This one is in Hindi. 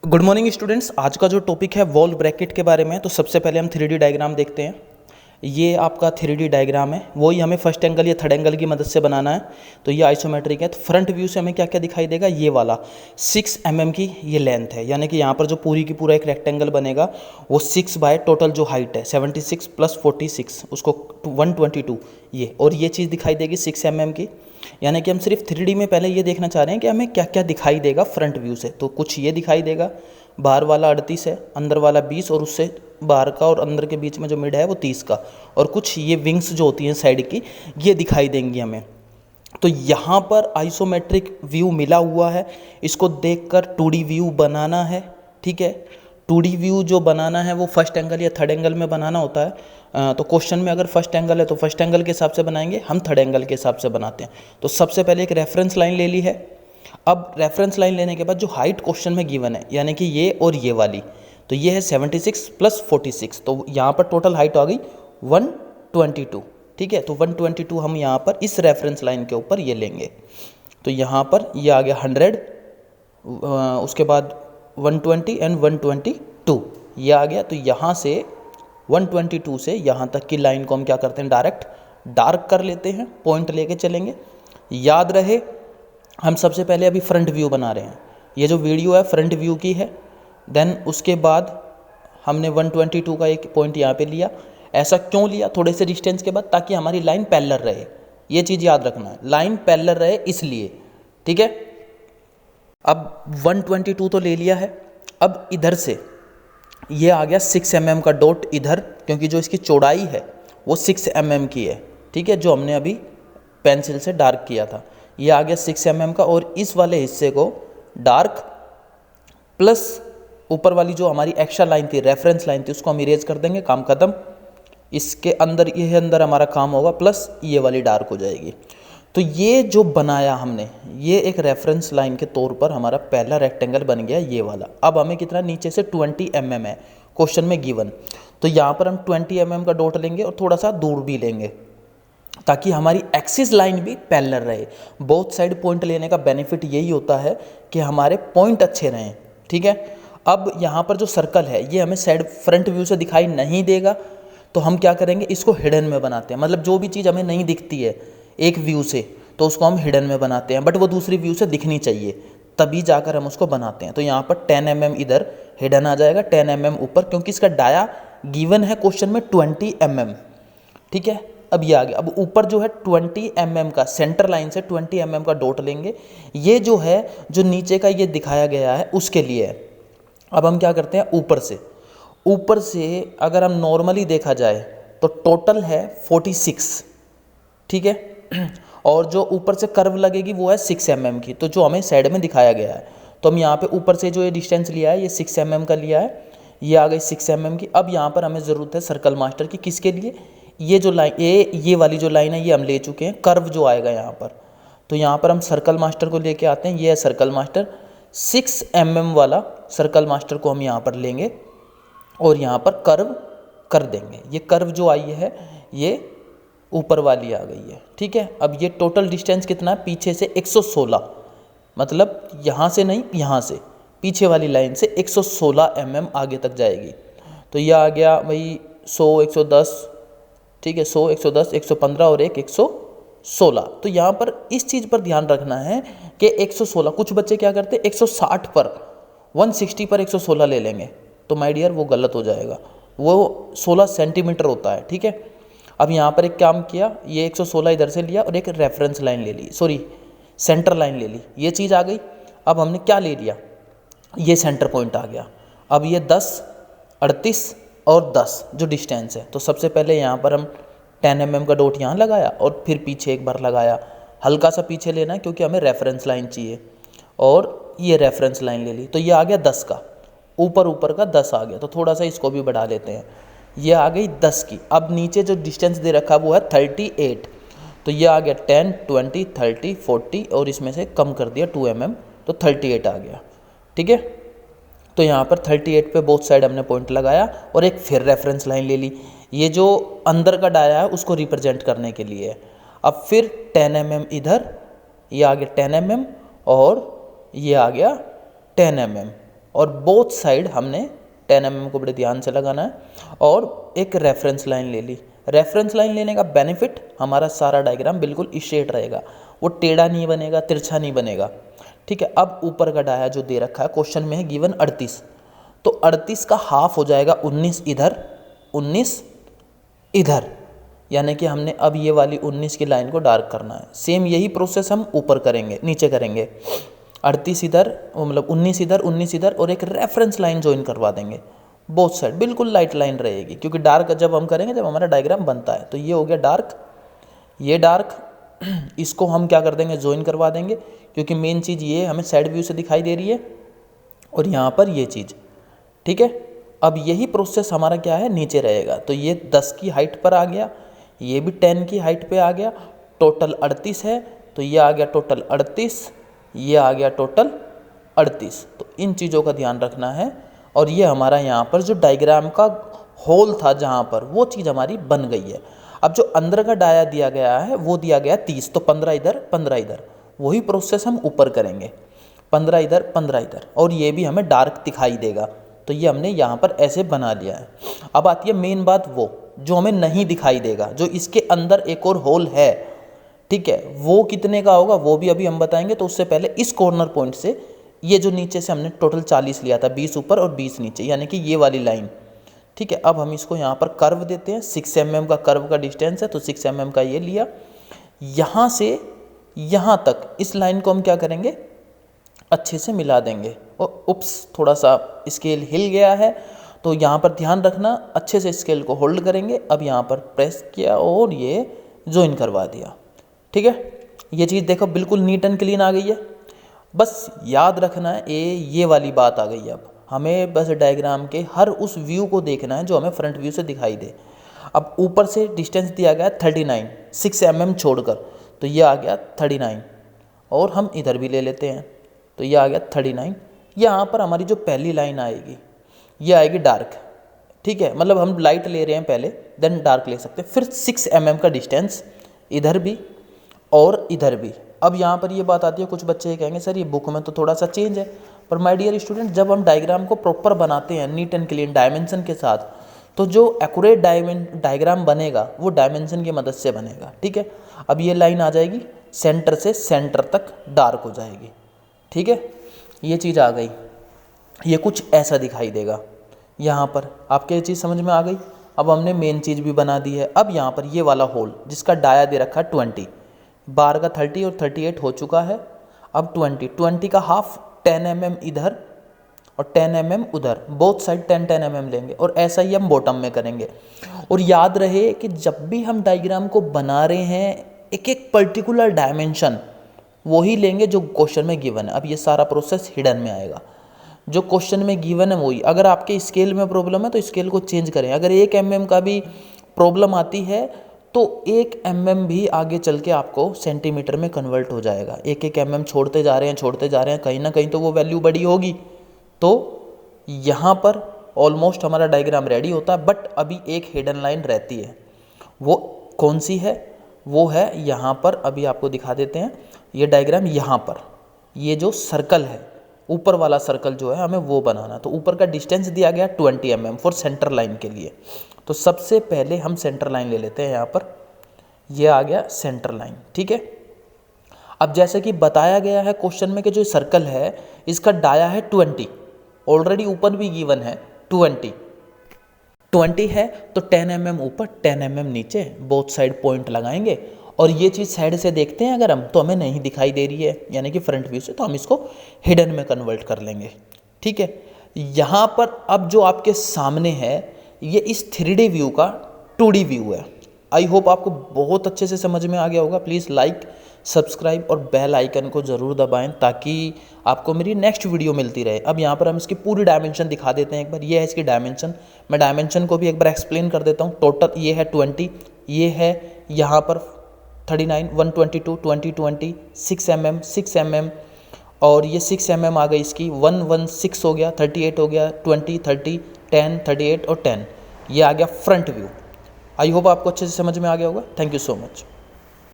Good morning students. आज का जो टॉपिक है वॉल ब्रैकेट के बारे में। तो सबसे पहले हम 3D डायग्राम देखते हैं। ये आपका 3D डायग्राम है, वही हमें फर्स्ट एंगल या थर्ड एंगल की मदद से बनाना है। तो ये आइसोमेट्रिक है। तो फ्रंट व्यू से हमें क्या क्या दिखाई देगा, ये वाला 6 mm की ये लेंथ है, यानी कि यहाँ पर जो पूरी की पूरा एक रेक्टेंगल बनेगा वो 6 बाय टोटल जो हाइट है 76 + 46 उसको 122 ये, और ये चीज़ दिखाई देगी 6 mm की। यानी कि हम सिर्फ 3D में पहले ये देखना चाह रहे हैं कि हमें क्या क्या दिखाई देगा फ्रंट व्यू से। तो कुछ ये दिखाई देगा, बाहर वाला 38 है, अंदर वाला 20 और उससे बाहर का और अंदर के बीच में जो मिड है वो 30 का, और कुछ ये विंग्स जो होती हैं साइड की ये दिखाई देंगी हमें। तो यहाँ पर आइसोमेट्रिक व्यू मिला हुआ है, इसको देखकर 2D व्यू बनाना है। ठीक है, 2D व्यू जो बनाना है वो फर्स्ट एंगल या थर्ड एंगल में बनाना होता है। तो क्वेश्चन में अगर फर्स्ट एंगल है तो फर्स्ट एंगल के हिसाब से बनाएंगे, हम थर्ड एंगल के हिसाब से बनाते हैं। तो सबसे पहले एक रेफरेंस लाइन ले ली है। अब रेफरेंस लाइन लेने के बाद जो हाइट क्वेश्चन में गिवन है, यानी कि ये और ये वाली, तो ये है 76 + 46, तो यहाँ पर टोटल हाइट आ गई 122। ठीक है, तो 122 हम यहाँ पर इस रेफरेंस लाइन के ऊपर ये लेंगे। तो यहाँ पर ये आ गया 100, उसके बाद 120 एंड 122 ये आ गया। तो यहाँ से 122 से यहाँ तक की लाइन को हम क्या करते हैं, डायरेक्ट डार्क कर लेते हैं, पॉइंट लेके चलेंगे। याद रहे हम सबसे पहले अभी फ्रंट व्यू बना रहे हैं, ये जो वीडियो है फ्रंट व्यू की है। देन उसके बाद हमने 122 का एक पॉइंट यहाँ पे लिया। ऐसा क्यों लिया, थोड़े से डिस्टेंस के बाद, ताकि हमारी लाइन पैरेलल रहे। ये चीज़ याद रखना है, लाइन पैरेलल रहे इसलिए। ठीक है, अब 122 तो ले लिया है। अब इधर से ये आ गया 6 mm का डॉट इधर, क्योंकि जो इसकी चौड़ाई है वो 6 mm की है। ठीक है, जो हमने अभी पेंसिल से डार्क किया था, ये आ गया 6 mm का। और इस वाले हिस्से को डार्क प्लस ऊपर वाली जो हमारी एक्स्ट्रा लाइन थी, रेफरेंस लाइन थी, उसको हम इरेज कर देंगे, काम खत्म। इसके अंदर ये अंदर हमारा काम होगा, प्लस ये वाली डार्क हो जाएगी। तो ये जो बनाया हमने, ये एक रेफरेंस लाइन के तौर पर हमारा पहला रेक्टेंगल बन गया ये वाला। अब हमें कितना, नीचे से 20 mm है क्वेश्चन में गिवन, तो यहाँ पर हम 20 mm का डॉट लेंगे और थोड़ा सा दूर भी लेंगे, ताकि हमारी एक्सिस लाइन भी पैरेलल रहे। बोथ साइड पॉइंट लेने का बेनिफिट यही होता है कि हमारे पॉइंट अच्छे रहें। ठीक है, अब यहाँ पर जो सर्कल है ये हमें साइड फ्रंट व्यू से दिखाई नहीं देगा, तो हम क्या करेंगे, इसको हिडन में बनाते हैं। मतलब जो भी चीज़ हमें नहीं दिखती है एक व्यू से, तो उसको हम हिडन में बनाते हैं, बट वो दूसरी व्यू से दिखनी चाहिए, तभी जाकर हम उसको बनाते हैं। तो यहाँ पर 10 mm इधर हिडन आ जाएगा, 10 mm ऊपर, क्योंकि इसका डाया गिवन है क्वेश्चन में 20 mm। ठीक है, अब ये आ गया। अब ऊपर जो है 20 mm का, सेंटर लाइन से 20 mm का डॉट लेंगे। ये जो है, जो नीचे का ये दिखाया गया है उसके लिए है। अब हम क्या करते हैं, ऊपर से अगर हम नॉर्मली देखा जाए तो टोटल है 46। ठीक है, और जो ऊपर से कर्व लगेगी वो है 6 mm की, तो जो हमें साइड में दिखाया गया है। तो हम यहाँ पे ऊपर से जो ये डिस्टेंस लिया है ये 6 mm का लिया है, ये आ गई 6 mm की। अब यहाँ पर हमें ज़रूरत है सर्कल मास्टर की, किसके लिए, ये जो लाइन, ये वाली जो लाइन है ये हम ले चुके हैं, कर्व जो आएगा यहाँ पर। तो यहाँ पर हम सर्कल मास्टर को लेके आते हैं, ये है सर्कल मास्टर, 6 mm वाला सर्कल मास्टर को हम यहाँ पर लेंगे और यहाँ पर कर्व कर देंगे। ये कर्व जो आई है ये ऊपर वाली आ गई है। ठीक है, अब ये टोटल डिस्टेंस कितना है, पीछे से 116, मतलब यहाँ से नहीं, यहाँ से पीछे वाली लाइन से 116 mm आगे तक जाएगी। तो ये आ गया भाई 100, 110। ठीक है, 100, 110, 115 और एक 116। तो यहाँ पर इस चीज़ पर ध्यान रखना है कि 116, कुछ बच्चे क्या करते हैं 160 पर, 160 पर 116 ले लेंगे, तो माय डियर वो गलत हो जाएगा, वो 16 सेंटीमीटर होता है। ठीक है, अब यहाँ पर एक काम किया, ये 116 इधर से लिया और एक रेफरेंस लाइन ले ली, सॉरी सेंटर लाइन ले ली, ये चीज़ आ गई। अब हमने क्या ले लिया, ये सेंटर पॉइंट आ गया। अब ये 10, 38 और 10 जो डिस्टेंस है, तो सबसे पहले यहाँ पर हम 10 mm का डॉट यहाँ लगाया और फिर पीछे एक बार लगाया, हल्का सा पीछे लेना है क्योंकि हमें रेफरेंस लाइन चाहिए, और ये रेफरेंस लाइन ले ली। तो ये आ गया 10 का, ऊपर का 10 आ गया, तो थोड़ा सा इसको भी बढ़ा लेते हैं, ये आ गई 10 की। अब नीचे जो डिस्टेंस दे रखा वो है 38, तो ये आ गया 10, 20, 30, 40 और इसमें से कम कर दिया 2 mm, तो 38 आ गया। ठीक है, तो यहाँ पर 38 पे बोथ साइड हमने पॉइंट लगाया और एक फिर रेफरेंस लाइन ले ली, ये जो अंदर का डाया है उसको रिप्रेजेंट करने के लिए। अब फिर 10 mm इधर, ये आ गया 10 mm और ये आ गया 10 mm। और बोथ साइड हमने 10 mm को बड़े ध्यान से लगाना है और एक रेफरेंस लाइन ले ली। रेफरेंस लाइन लेने का बेनिफिट, हमारा सारा डायग्राम बिल्कुल स्ट्रेट रहेगा, वो टेढ़ा नहीं बनेगा, तिरछा नहीं बनेगा। ठीक है, अब ऊपर का डाया जो दे रखा है क्वेश्चन में है गिवन 38, तो 38 का हाफ हो जाएगा 19 इधर 19 इधर, यानी कि हमने अब ये वाली 19 की लाइन को डार्क करना है। सेम यही प्रोसेस हम ऊपर करेंगे, नीचे करेंगे। 38 इधर, मतलब 19 इधर 19 इधर, और एक रेफरेंस लाइन ज्वाइन करवा देंगे बोथ साइड, बिल्कुल लाइट लाइन रहेगी, क्योंकि डार्क जब हम करेंगे जब हमारा डायग्राम बनता है। तो ये हो गया डार्क, ये डार्क, इसको हम क्या कर देंगे, ज्वाइन करवा देंगे, क्योंकि मेन चीज़ ये हमें साइड व्यू से दिखाई दे रही है, और यहाँ पर ये चीज़। ठीक है, अब यही प्रोसेस हमारा क्या है, नीचे रहेगा। तो ये 10 की हाइट पर आ गया, ये भी 10 की हाइट पे आ गया, टोटल 38 है, तो ये आ गया टोटल 38, ये आ गया टोटल 38। तो इन चीज़ों का ध्यान रखना है। और ये हमारा यहाँ पर जो डायग्राम का होल था जहाँ पर, वो चीज़ हमारी बन गई है। अब जो अंदर का डाया दिया गया है वो दिया गया 30, तो 15 इधर 15 इधर, वही प्रोसेस हम ऊपर करेंगे, 15 इधर 15 इधर, और ये भी हमें डार्क दिखाई देगा। तो ये हमने यहाँ पर ऐसे बना लिया है। अब आती है मेन बात, वो जो हमें नहीं दिखाई देगा, जो इसके अंदर एक और होल है। ठीक है, वो कितने का होगा वो भी अभी हम बताएंगे। तो उससे पहले इस कॉर्नर पॉइंट से, ये जो नीचे से हमने टोटल 40 लिया था, 20 ऊपर और 20 नीचे, यानी कि ये वाली लाइन। ठीक है, अब हम इसको यहाँ पर कर्व देते हैं। 6 mm का कर्व का डिस्टेंस है, तो 6 mm का ये लिया। यहाँ से यहाँ तक इस लाइन को हम क्या करेंगे, अच्छे से मिला देंगे। और उप्स, थोड़ा सा स्केल हिल गया है, तो यहाँ पर ध्यान रखना, अच्छे से स्केल को होल्ड करेंगे। अब यहाँ पर प्रेस किया और ये ज्वाइन करवा दिया। ठीक है, ये चीज़ देखो बिल्कुल नीट एंड क्लीन आ गई है। बस याद रखना है, ये वाली बात आ गई है। अब हमें बस डायग्राम के हर उस व्यू को देखना है जो हमें फ्रंट व्यू से दिखाई दे। अब ऊपर से डिस्टेंस दिया गया 39, 6 mm छोड़कर, तो ये आ गया 39, और हम इधर भी ले लेते हैं, तो ये आ गया 39। यहाँ पर हमारी जो पहली लाइन आएगी ये आएगी डार्क। ठीक है, मतलब हम लाइट ले रहे हैं पहले, देन डार्क ले सकते हैं। फिर 6 mm का डिस्टेंस इधर भी और इधर भी। अब यहाँ पर ये बात आती है, कुछ बच्चे ये कहेंगे सर ये बुक में तो थोड़ा सा चेंज है, पर माय डियर स्टूडेंट, जब हम डायग्राम को प्रॉपर बनाते हैं नीट एंड क्लीन डायमेंशन के साथ, तो जो एक्यूरेट डायग्राम बनेगा वो डायमेंशन की मदद से बनेगा। ठीक है, अब ये लाइन आ जाएगी, सेंटर से सेंटर तक डार्क हो जाएगी। ठीक है, ये चीज़ आ गई, ये कुछ ऐसा दिखाई देगा। यहाँ पर आपके ये चीज़ समझ में आ गई। अब हमने मेन चीज़ भी बना दी है। अब यहाँ पर ये वाला होल जिसका डाया दे रखा है 20, बार का 30 और 38 हो चुका है। अब 20 का हाफ 10 mm इधर और 10 mm उधर, बोथ साइड 10 mm लेंगे, और ऐसा ही हम बॉटम में करेंगे। और याद रहे कि जब भी हम डायग्राम को बना रहे हैं, एक एक पर्टिकुलर डायमेंशन वही लेंगे जो क्वेश्चन में गिवन है। अब ये सारा प्रोसेस हिडन में आएगा, जो क्वेश्चन में गिवन है वही। अगर आपके स्केल में प्रॉब्लम है तो स्केल को चेंज करें। अगर 1 mm का भी प्रॉब्लम आती है तो 1 mm भी आगे चल के आपको सेंटीमीटर में कन्वर्ट हो जाएगा। 1 mm छोड़ते जा रहे हैं, कहीं ना कहीं तो वो वैल्यू बड़ी होगी। तो यहाँ पर ऑलमोस्ट हमारा डायग्राम रेडी होता है, बट अभी एक हिडन लाइन रहती है। वो कौन सी है, वो है यहाँ पर, अभी आपको दिखा देते हैं। ये डायग्राम यहाँ पर, ये जो सर्कल है, ऊपर वाला सर्कल जो है हमें वो बनाना। तो ऊपर का डिस्टेंस दिया गया 20 mm फॉर सेंटर लाइन के लिए। तो सबसे पहले हम सेंटर लाइन ले लेते हैं। यहाँ पर ये आ गया सेंटर लाइन। ठीक है, अब जैसे कि बताया गया है क्वेश्चन में कि जो सर्कल है इसका डाया है 20, ऑलरेडी ऊपर भी गिवन है 20 है, तो 10 mm ऊपर 10 mm नीचे, बोथ साइड पॉइंट लगाएंगे। और ये चीज़ साइड से देखते हैं अगर हम, तो हमें नहीं दिखाई दे रही है, यानी कि फ्रंट व्यू से, तो हम इसको हिडन में कन्वर्ट कर लेंगे। ठीक है, यहाँ पर अब जो आपके सामने है ये इस 3D व्यू का 2D व्यू है। आई होप आपको बहुत अच्छे से समझ में आ गया होगा। प्लीज़ लाइक, सब्सक्राइब और बेल आइकन को ज़रूर दबाएं ताकि आपको मेरी नेक्स्ट वीडियो मिलती रहे। अब यहाँ पर हम इसकी पूरी डायमेंशन दिखा देते हैं एक बार। ये है इसकी डायमेंशन, मैं डायमेंशन को भी एक बार एक्सप्लेन कर देता हूँ। टोटल ये है 20, ये है यहाँ पर 39, 122, 20, 20, 6 mm, 6 mm, और ये 6 mm आ गई इसकी, 116 हो गया, 38 हो गया, 20, 30, 10, 38 और 10, ये आ गया फ्रंट व्यू। आई होप आपको अच्छे से समझ में आ गया होगा। Thank you so much.